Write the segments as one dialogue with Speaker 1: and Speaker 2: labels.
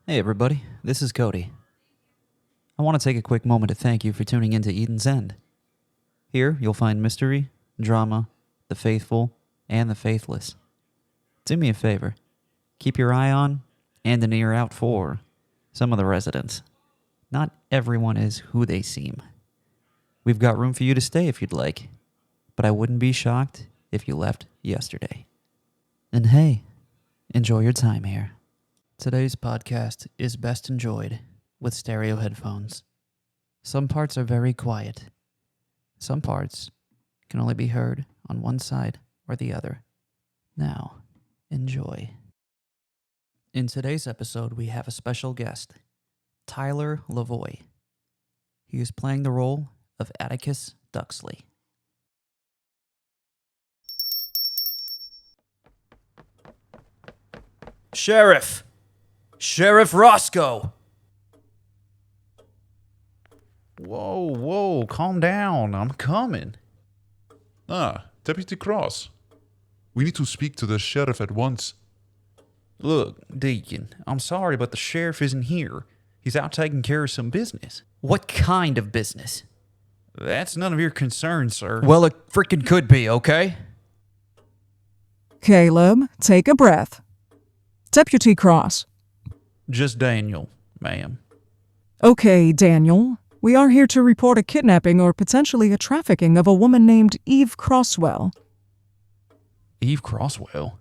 Speaker 1: Hey everybody, this is Cody. I want to take a quick moment to thank you for tuning into Eden's End. Here you'll find mystery, drama, the faithful, and the faithless. Do me a favor, keep your eye on and an ear out for some of the residents. Not everyone is who they seem. We've got room for you to stay if you'd like, but I wouldn't be shocked if you left yesterday. And hey, enjoy your time here. Today's podcast is best enjoyed with stereo headphones. Some parts are very quiet. Some parts can only be heard on one side or the other. Now, enjoy. In today's episode, we have a special guest, Tyler Lavoie. He is playing the role of Atticus Duxley.
Speaker 2: Sheriff Roscoe!
Speaker 3: Whoa, calm down. I'm coming.
Speaker 4: Deputy Kross. We need to speak to the sheriff at once.
Speaker 3: Look, Deacon, I'm sorry, but the sheriff isn't here. He's out taking care of some business.
Speaker 2: What kind of business?
Speaker 3: That's none of your concern, sir.
Speaker 2: Well, it freaking could be, okay?
Speaker 5: Caleb, take a breath. Deputy Kross.
Speaker 3: Just Daniel, ma'am.
Speaker 5: Okay, Daniel. We are here to report a kidnapping or potentially a trafficking of a woman named Eve Croswel.
Speaker 3: Eve Croswel?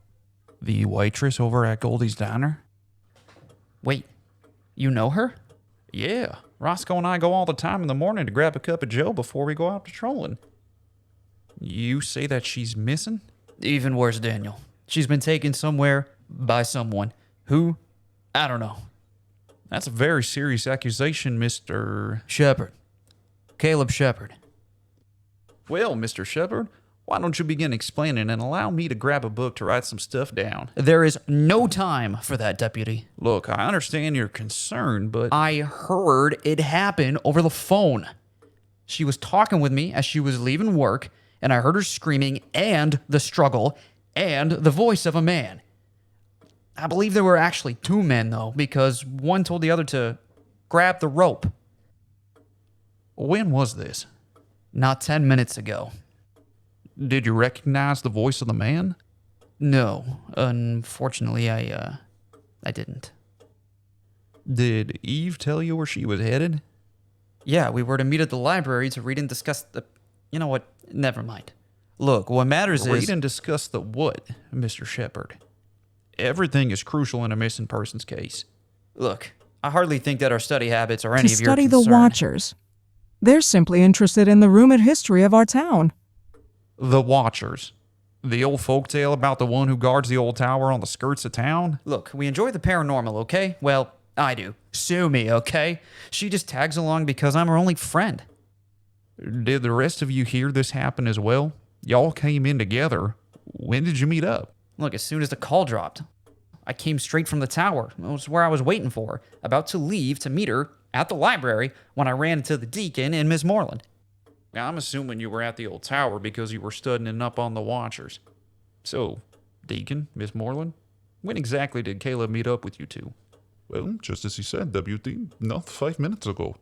Speaker 3: The waitress over at Goldie's Diner?
Speaker 2: Wait, you know her?
Speaker 3: Yeah, Roscoe and I go all the time in the morning to grab a cup of joe before we go out patrolling. You say that she's missing?
Speaker 2: Even worse, Daniel. She's been taken somewhere by someone. Who? I don't know.
Speaker 3: That's a very serious accusation, Mr.
Speaker 2: Shepard. Caleb Shepard.
Speaker 3: Well, Mr. Shepard, why don't you begin explaining and allow me to grab a book to write some stuff down?
Speaker 2: There is no time for that, Deputy.
Speaker 3: Look, I understand your concern, but
Speaker 2: I heard it happen over the phone. She was talking with me as she was leaving work, and I heard her screaming and the struggle and the voice of a man. I believe there were actually two men, though, because one told the other to grab the rope.
Speaker 3: When was this?
Speaker 2: Not 10 minutes ago.
Speaker 3: Did you recognize the voice of the man?
Speaker 2: No, unfortunately, I didn't.
Speaker 3: Did Eve tell you where she was headed?
Speaker 2: Yeah, we were to meet at the library to read and discuss the... You know what? Never mind. Look, what matters is...
Speaker 3: Read and discuss the what, Mr. Shepard? Everything is crucial in a missing persons case.
Speaker 2: Look, I hardly think that our study habits are
Speaker 5: To
Speaker 2: any of your
Speaker 5: study
Speaker 2: concern.
Speaker 5: the Watchers. They're simply interested in the rumored history of our town.
Speaker 3: The Watchers. The old folktale about the one who guards the old tower on the skirts of town?
Speaker 2: Look, we enjoy the paranormal, okay? Well, I do. Sue me, okay? She just tags along because I'm her only friend.
Speaker 3: Did the rest of you hear this happen as well? Y'all came in together. When did you meet up?
Speaker 2: Look, as soon as the call dropped, I came straight from the tower. It was where I was waiting for her, about to leave to meet her at the library when I ran into the Deacon and Miss Morland.
Speaker 3: Now, I'm assuming you were at the old tower because you were studying up on the Watchers. So, Deacon, Miss Morland, when exactly did Caleb meet up with you two?
Speaker 4: Well, just as he said, Deputy, not 5 minutes ago.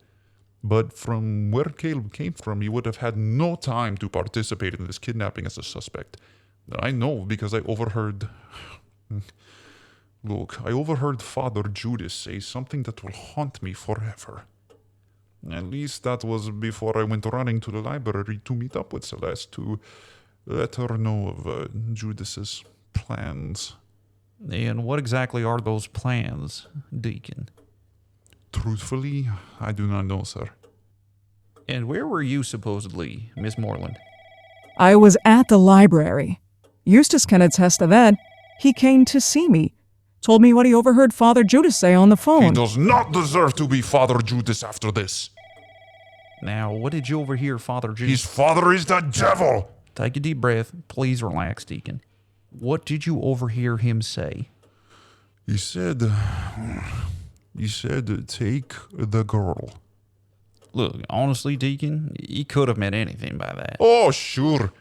Speaker 4: But from where Caleb came from, he would have had no time to participate in this kidnapping as a suspect. I know because I overheard... Look, I overheard Father Judas say something that will haunt me forever. At least that was before I went running to the library to meet up with Celeste to let her know of Judas's plans.
Speaker 3: And what exactly are those plans, Deacon?
Speaker 4: Truthfully, I do not know, sir.
Speaker 3: And where were you, supposedly, Miss Morland?
Speaker 5: I was at the library. Eustice can attest to that. He came to see me. Told me what he overheard Father Judas say on the
Speaker 4: He
Speaker 5: phone.
Speaker 4: does not deserve to be Father Judas after this.
Speaker 3: Now, what did you overhear, Father Judas?
Speaker 4: His father is the devil!
Speaker 3: Take a deep breath. Please relax, Deacon. What did you overhear him say?
Speaker 4: He said, take the girl.
Speaker 3: Look, honestly, Deacon, he could have meant anything by that.
Speaker 4: Oh, sure.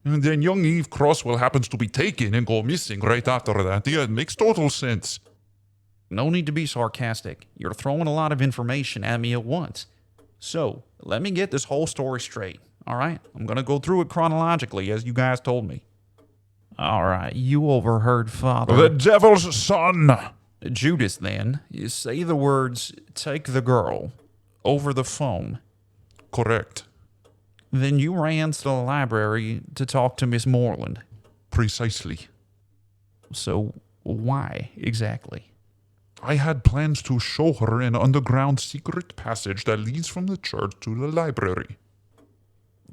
Speaker 4: And then young Eve Croswel happens to be taken and go missing right after that. Yeah, it makes total sense.
Speaker 3: no need to be sarcastic. You're throwing a lot of information at me at once. So, let me get this whole story straight, all right? I'm going to go through it chronologically, as you guys told me.
Speaker 1: All right, you overheard Father.
Speaker 4: The devil's son!
Speaker 3: Judas, then, you say the words, take the girl, over the phone.
Speaker 4: Correct.
Speaker 3: Then you ran to the library to talk to Miss Morland.
Speaker 4: Precisely.
Speaker 3: So, why exactly?
Speaker 4: I had plans to show her an underground secret passage that leads from the church to the library.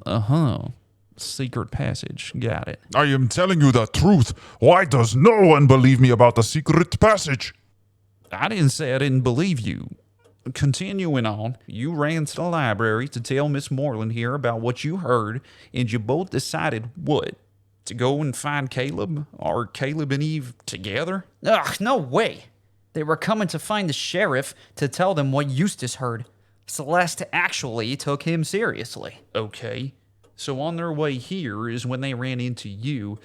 Speaker 3: Uh-huh. Secret passage. Got it.
Speaker 4: I am telling you the truth. Why does no one believe me about the secret passage?
Speaker 3: I didn't say I didn't believe you. Continuing on, you ran to the library to tell Miss Morland here about what you heard, and you both decided what? To go and find Caleb? Or Caleb and Eve together?
Speaker 2: Ugh, no way. They were coming to find the sheriff to tell them what Eustice heard. Celeste actually took him seriously.
Speaker 3: Okay. So on their way here is when they ran into you.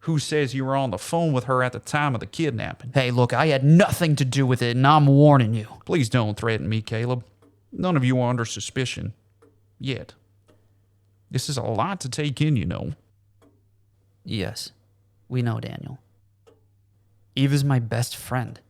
Speaker 3: Who says you were on the phone with her at the time of the kidnapping?
Speaker 2: Hey, look, I had nothing to do with it, and I'm warning you.
Speaker 3: Please don't threaten me, Caleb. None of you are under suspicion. Yet. This is a lot to take in, you know.
Speaker 2: Yes, we know, Daniel. Eve is my best friend.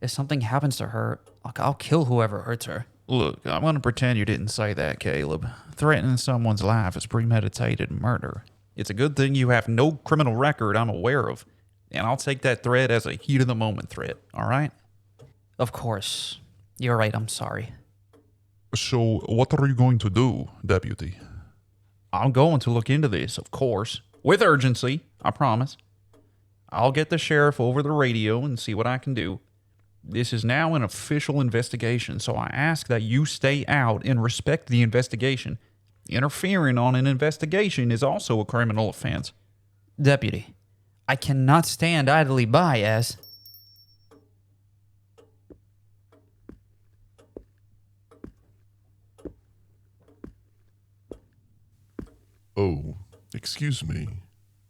Speaker 2: If something happens to her, I'll kill whoever hurts her.
Speaker 3: Look, I'm going to pretend you didn't say that, Caleb. Threatening someone's life is premeditated murder. It's a good thing you have no criminal record I'm aware of, and I'll take that threat as a heat-of-the-moment threat, all right?
Speaker 2: Of course. You're right, I'm sorry.
Speaker 4: So, what are you going to do, Deputy?
Speaker 3: I'm going to look into this, of course. With urgency, I promise. I'll get the sheriff over the radio and see what I can do. This is now an official investigation, so I ask that you stay out and respect the investigation. Interfering on an investigation is also a criminal offense.
Speaker 2: Deputy, I cannot stand idly by as...
Speaker 6: Oh, excuse me.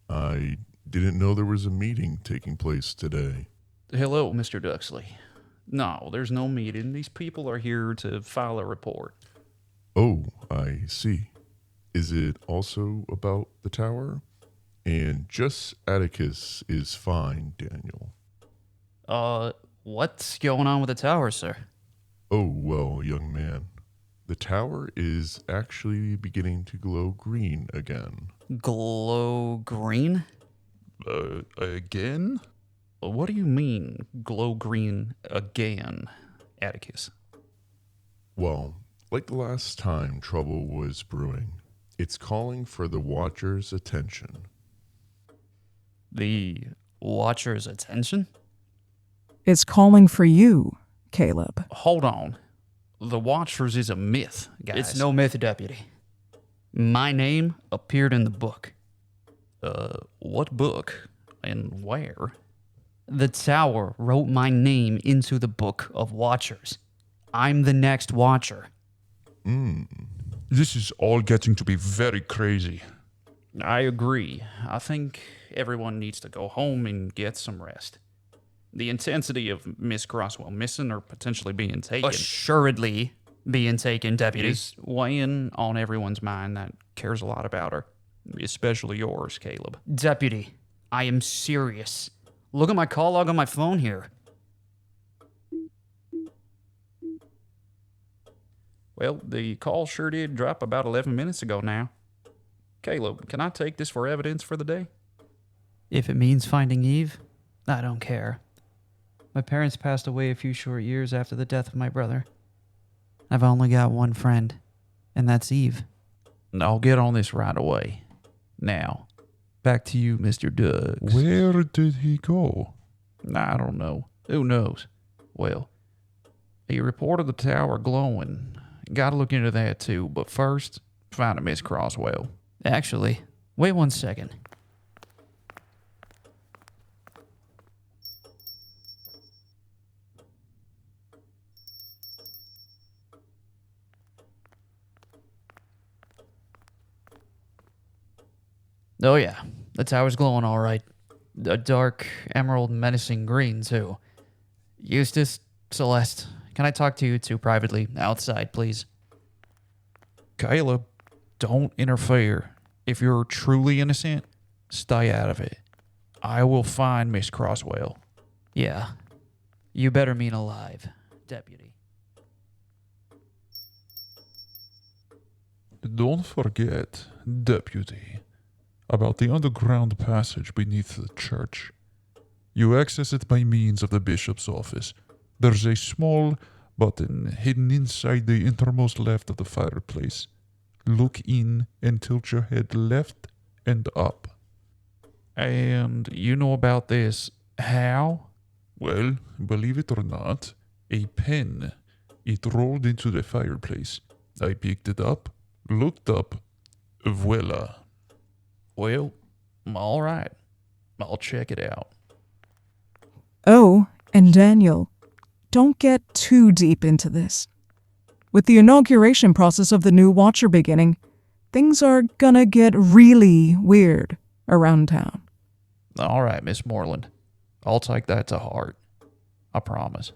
Speaker 6: I didn't know there was a meeting taking place today.
Speaker 3: Hello, Mr. Duxley. No, there's no meeting. These people are here to file a report.
Speaker 6: Oh, I see. Is it also about the tower? And just Atticus is fine, Daniel.
Speaker 2: What's going on with the tower, sir?
Speaker 6: Oh, well, young man. The tower is actually beginning to glow green again.
Speaker 2: Glow green?
Speaker 4: Again?
Speaker 3: What do you mean, glow green again, Atticus?
Speaker 6: Well, like the last time trouble was brewing, it's calling for the Watcher's attention.
Speaker 2: The Watcher's attention?
Speaker 5: It's calling for you, Caleb.
Speaker 3: Hold on. The Watchers is a myth, guys.
Speaker 2: It's no myth, Deputy. My name appeared in the book.
Speaker 3: What book? And where?
Speaker 2: The tower wrote my name into the book of Watchers. I'm the next Watcher.
Speaker 4: This is all getting to be very crazy.
Speaker 3: I agree. I think everyone needs to go home and get some rest. The intensity of Miss Croswel missing or potentially being taken
Speaker 2: Assuredly being taken, Deputy.
Speaker 3: is weighing on everyone's mind that cares a lot about her, especially yours, Caleb.
Speaker 2: Deputy, I am serious. Look at my call log on my phone here.
Speaker 3: Well, the call sure did drop about 11 minutes ago now. Caleb, can I take this for evidence for the day?
Speaker 1: If it means finding Eve, I don't care. My parents passed away a few short years after the death of my brother. I've only got one friend, and that's Eve.
Speaker 3: I'll get on this right away. Now, back to you, Mr. Dux.
Speaker 4: Where did he go?
Speaker 3: I don't know. Who knows? Well, he reported the tower glowing. Gotta look into that too, but first, find a Miss Croswell.
Speaker 2: Actually, wait 1 second. Oh yeah, the tower's glowing all right. A dark, emerald, menacing green, too. Eustice, Celeste, can I talk to you two privately outside, please?
Speaker 3: Caleb, don't interfere. If you're truly innocent, stay out of it. I will find Miss Croswell.
Speaker 2: Yeah. You better mean alive, deputy.
Speaker 4: Don't forget, Deputy, about the underground passage beneath the church. You access it by means of the bishop's office. There's a small button hidden inside the innermost left of the fireplace. Look in and tilt your head left and up.
Speaker 3: And you know about this how?
Speaker 4: Well, believe it or not, a pen. It rolled into the fireplace. I picked it up, looked up, voila.
Speaker 3: Well, all right. I'll check it out.
Speaker 5: Oh, and Daniel, don't get too deep into this. With the inauguration process of the new Watcher beginning, things are gonna get really weird around town.
Speaker 3: All right, Miss Morland. I'll take that to heart. I promise.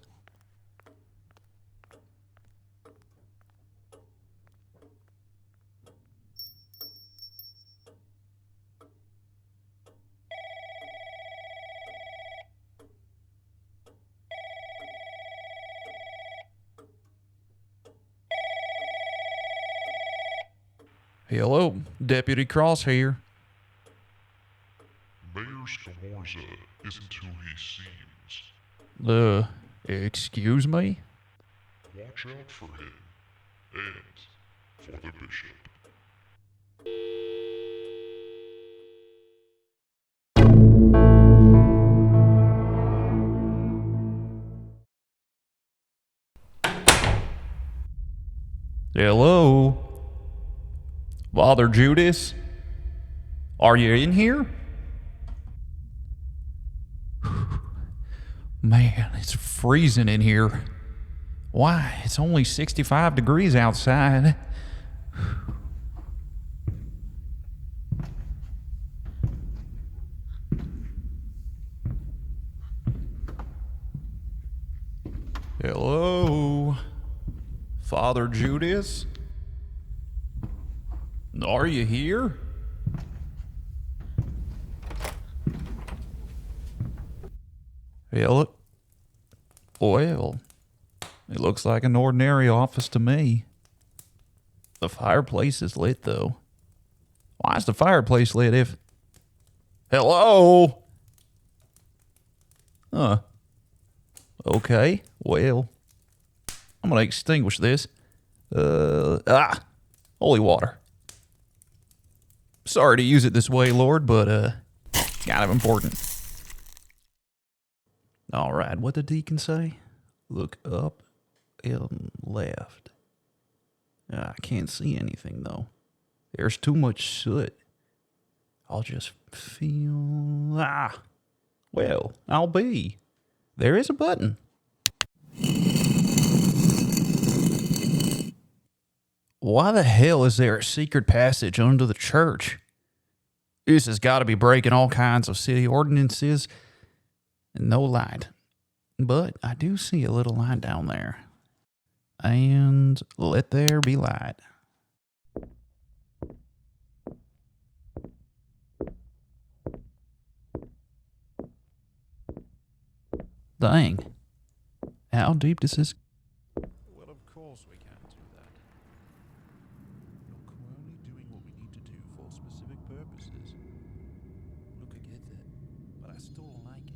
Speaker 3: Hello, Deputy Kross here.
Speaker 6: Mayor Scammorza isn't who he seems.
Speaker 3: Excuse me?
Speaker 6: Watch out for him. And for the bishop.
Speaker 3: Hello? Father Judas? Are you in here? Man, it's freezing in here. Why? It's only 65 degrees outside. Hello? Father Judas? Are you here? Well, it looks like an ordinary office to me. The fireplace is lit, though. Why is the fireplace lit if... Hello? Huh. Okay, well, I'm gonna extinguish this. Holy water. Sorry to use it this way, Lord, but, kind of important. All right, what did the deacon say? Look up and left. I can't see anything, though. There's too much soot. I'll just feel... Well, I'll be. There is a button. Why the hell is there a secret passage under the church? This has got to be breaking all kinds of city ordinances. No light. But I do see a little light down there. And let there be light. Dang. How deep does this...
Speaker 4: Well, of course we can't do that. Look, we're only doing what we need to do for specific purposes. Look, I get that, but I still don't like it.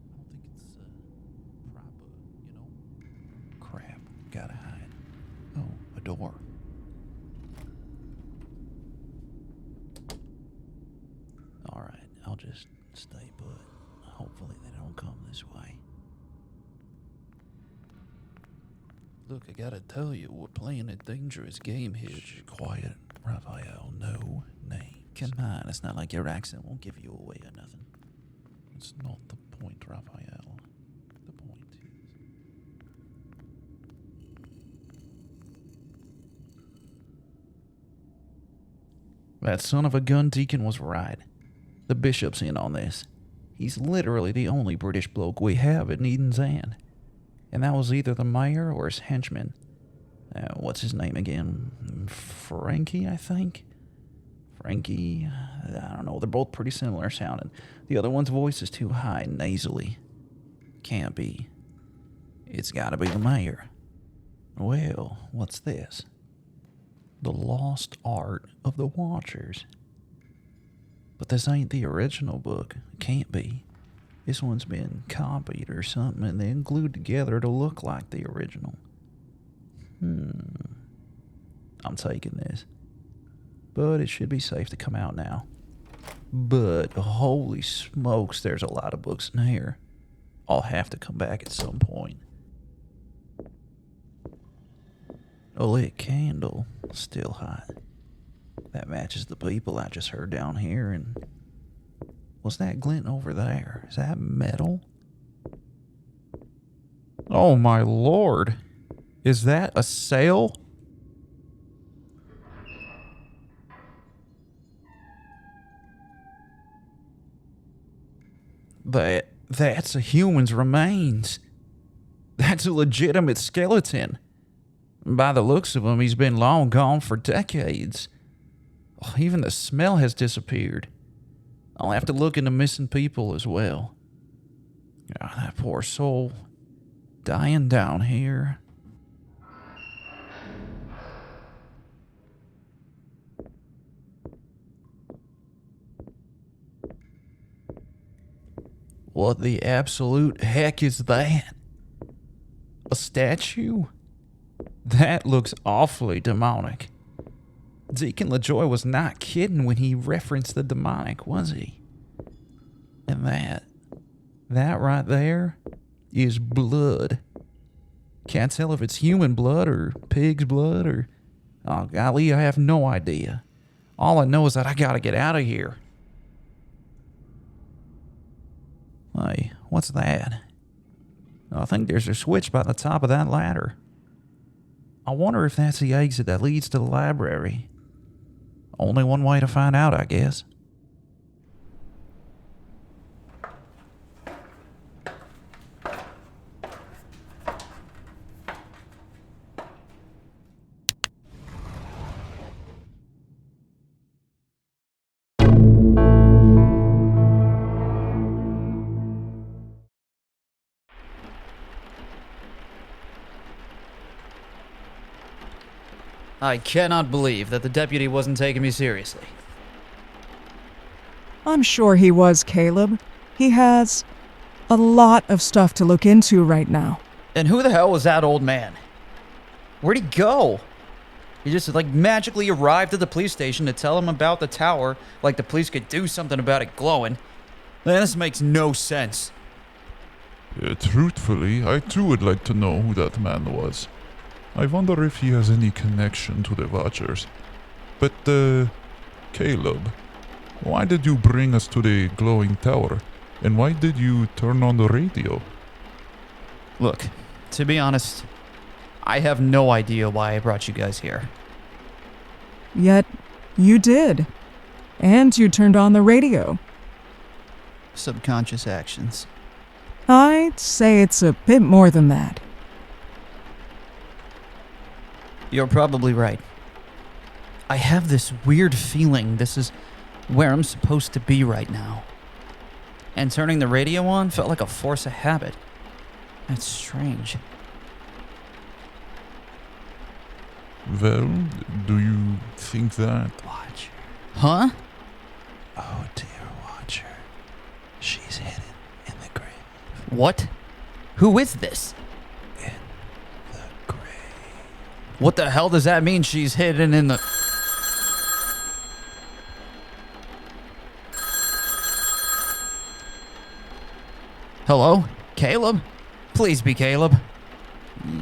Speaker 4: I don't think it's proper, you know?
Speaker 3: Crap. Gotta hide. Oh, a door. Alright, I'll just stay put. Hopefully they don't come this way. Look, I gotta tell you, we're playing a dangerous game here. Shh, quiet, Raphael. No names. Come on, it's not like your accent won't give you away or nothing. It's not the point, Raphael. The point is... That son of a gun deacon was right. The bishop's in on this. He's literally the only British bloke we have in Eden's End. And that was either the mayor or his henchman. What's his name again? Frankie, I think? Frankie? I don't know. They're both pretty similar sounding. The other one's voice is too high, nasally. Can't be. It's gotta be the mayor. Well, what's this? The Lost Art of the Watchers. But this ain't the original book. It can't be. This one's been copied or something and then glued together to look like the original. I'm taking this. But it should be safe to come out now. But holy smokes, there's a lot of books in here. I'll have to come back at some point. A lit candle, still hot. That matches the people I just heard down here. And what's that glint over there? Is that metal?
Speaker 2: Oh my lord. Is that a sail? That's a human's remains. That's a legitimate skeleton. By the looks of him, he's been long gone for decades. Oh, even the smell has disappeared. I'll have to look into missing people as well. God, that poor soul. Dying down here. What the absolute heck is that? A statue? That looks awfully demonic. Deacon Lajoie was not kidding when he referenced the demonic, was he? And that right there is blood. Can't tell if it's human blood or pig's blood or... Oh, golly, I have no idea. All I know is that I gotta get out of here. Hey, what's that? I think there's a switch by the top of that ladder. I wonder if that's the exit that leads to the library. Only one way to find out, I guess. I cannot believe that the deputy wasn't taking me seriously.
Speaker 5: I'm sure he was, Caleb. He has a lot of stuff to look into right now.
Speaker 2: And who the hell was that old man? Where'd he go? He just magically arrived at the police station to tell him about the tower, like the police could do something about it glowing. Man, this makes no sense.
Speaker 4: Truthfully, I too would like to know who that man was. I wonder if he has any connection to the Watchers. But, Caleb, why did you bring us to the glowing tower? And why did you turn on the radio?
Speaker 2: Look, to be honest, I have no idea why I brought you guys here.
Speaker 5: Yet, you did. And you turned on the radio.
Speaker 2: Subconscious actions.
Speaker 5: I'd say it's a bit more than that.
Speaker 2: You're probably right. I have this weird feeling this is where I'm supposed to be right now. And turning the radio on felt like a force of habit. That's strange.
Speaker 4: Well, do you think that?
Speaker 3: Watcher.
Speaker 2: Huh?
Speaker 3: Oh, dear Watcher. She's hidden in the grave.
Speaker 2: What? Who is this?
Speaker 3: In the grave.
Speaker 2: What the hell does that mean, she's hidden in the... Hello? Caleb? Please be Caleb.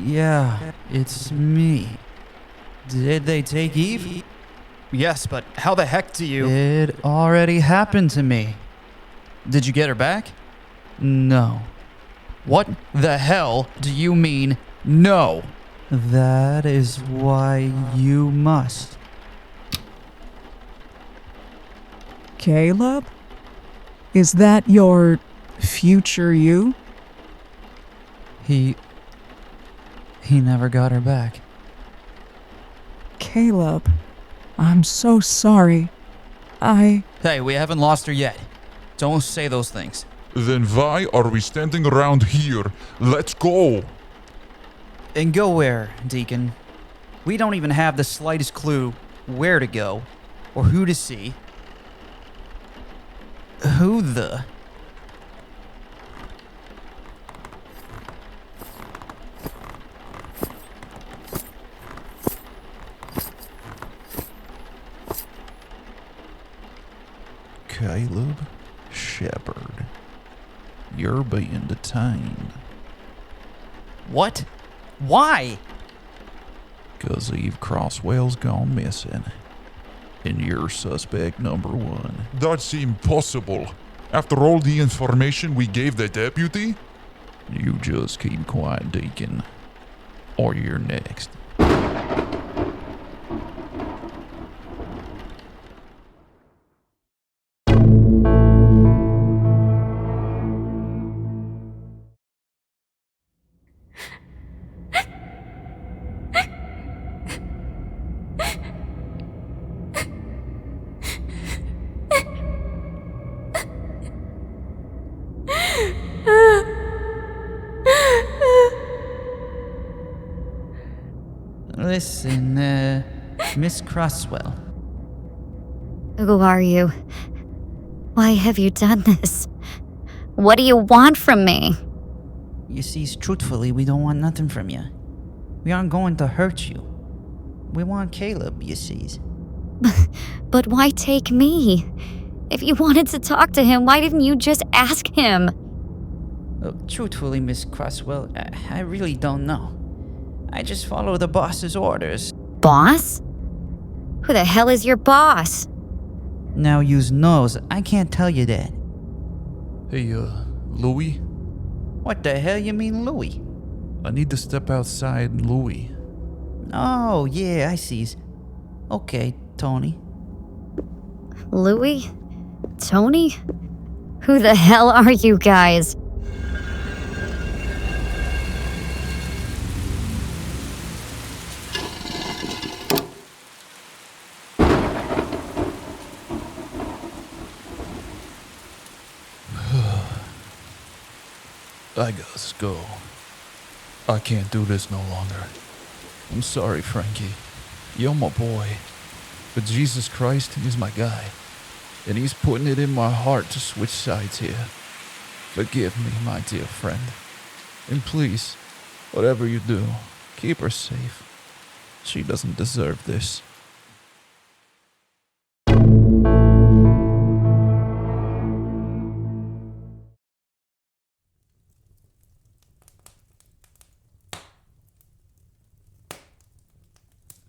Speaker 2: Yeah, it's me. Did they take Eve? Yes, but how the heck do you... It already happened to me. Did you get her back? No. What the hell do you mean, no? That is why you must.
Speaker 5: Caleb? Is that your future you?
Speaker 2: He never got her back.
Speaker 5: Caleb, I'm so sorry.
Speaker 2: Hey, we haven't lost her yet. Don't say those things.
Speaker 4: Then why are we standing around here? Let's go!
Speaker 2: And go where, Deacon? We don't even have the slightest clue where to go or who to see. Who the...
Speaker 3: Caleb Shepard, you're being detained.
Speaker 2: What? Why?
Speaker 3: 'Cause Eve Croswell's gone missing. And you're suspect number 1.
Speaker 4: That's impossible. After all the information we gave the deputy?
Speaker 3: You just keep quiet, Deacon. Or you're next.
Speaker 2: Listen, Miss Croswel.
Speaker 7: Who are you? Why have you done this? What do you want from me?
Speaker 1: You see, truthfully, we don't want nothing from you. We aren't going to hurt you. We want Caleb, you sees.
Speaker 7: But why take me? If you wanted to talk to him, why didn't you just ask him?
Speaker 1: Truthfully, Miss Croswell, I really don't know. I just follow the boss's orders.
Speaker 7: Boss? Who the hell is your boss?
Speaker 1: Now yous knows, I can't tell you that.
Speaker 3: Hey, Louis?
Speaker 1: What the hell you mean, Louis?
Speaker 3: I need to step outside, Louis.
Speaker 1: Oh, yeah, I sees. Okay, Tony.
Speaker 7: Louis? Tony? Who the hell are you guys?
Speaker 3: I gotta go. I can't do this no longer. I'm sorry, Frankie. You're my boy. But Jesus Christ is my guy. And he's putting it in my heart to switch sides here. Forgive me, my dear friend. And please, whatever you do, keep her safe. She doesn't deserve this.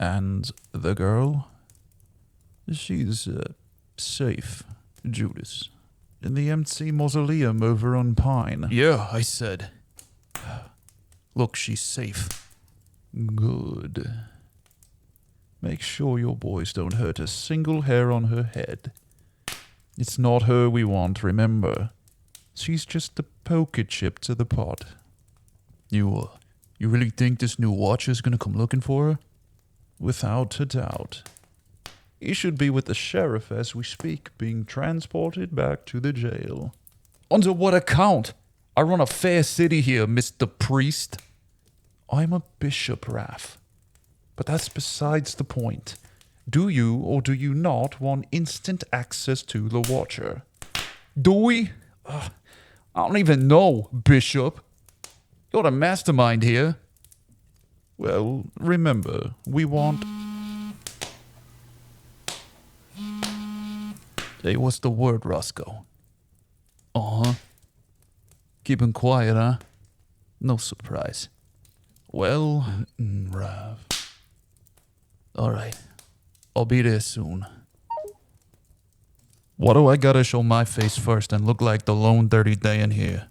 Speaker 3: And the girl? She's safe, Judas. In the empty mausoleum over on Pine.
Speaker 2: Yeah, I said. Look, she's safe.
Speaker 3: Good. Make sure your boys don't hurt a single hair on her head. It's not her we want, remember. She's just a poker chip to the pot.
Speaker 2: You really think this new watcher's gonna come looking for her?
Speaker 3: Without a doubt. He should be with the sheriff as we speak, being transported back to the jail.
Speaker 2: Under what account? I run a fair city here, Mr. Priest.
Speaker 3: I'm a bishop, Raph. But that's besides the point. Do you or do you not want instant access to the Watcher?
Speaker 2: Do we? I don't even know, Bishop. You're the mastermind here.
Speaker 3: Well, remember, we want...
Speaker 2: Hey, what's the word, Roscoe? Uh-huh. Keeping quiet, huh? No surprise. Well,
Speaker 3: Rav.
Speaker 2: all right. I'll be there soon. Why do I gotta show my face first and look like the lone dirty day in here?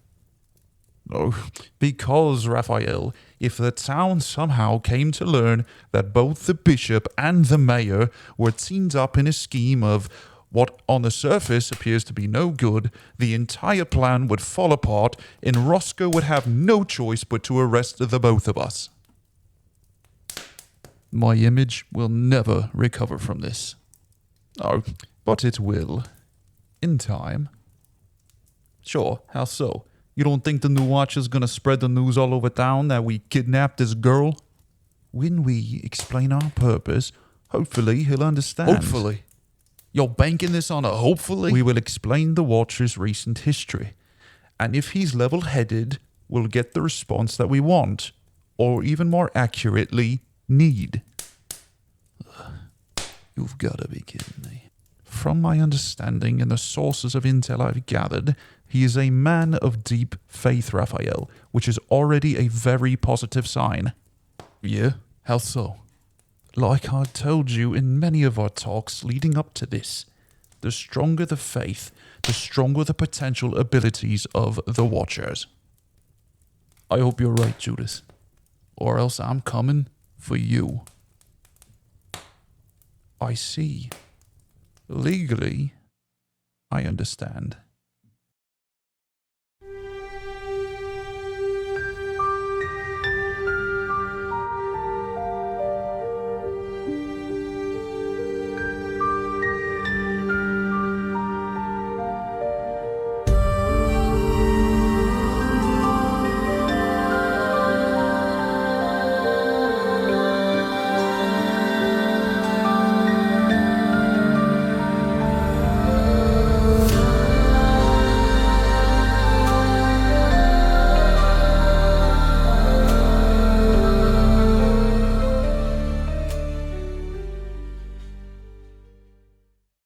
Speaker 3: Oh, because, Raphael, if the town somehow came to learn that both the bishop and the mayor were teamed up in a scheme of
Speaker 4: what on the surface appears to be no good, the entire plan would fall apart and Roscoe would have no choice but to arrest the both of us.
Speaker 3: My image will never recover from this.
Speaker 4: Oh, but it will. In time.
Speaker 3: Sure, how so? You don't think the new Watcher's gonna spread the news all over town that we kidnapped this girl?
Speaker 4: When we explain our purpose, hopefully he'll understand.
Speaker 3: Hopefully. You're banking this on a hopefully?
Speaker 4: We will explain the Watcher's recent history. And if he's level-headed, we'll get the response that we want. Or even more accurately, need.
Speaker 3: You've gotta be kidding me.
Speaker 4: From my understanding and the sources of intel I've gathered, he is a man of deep faith, Raphael, which is already a very positive sign.
Speaker 3: Yeah? How so?
Speaker 4: Like I told you in many of our talks leading up to this, the stronger the faith, the stronger the potential abilities of the Watchers.
Speaker 3: I hope you're right, Judas. Or else I'm coming for you.
Speaker 4: I see. Legally, I understand.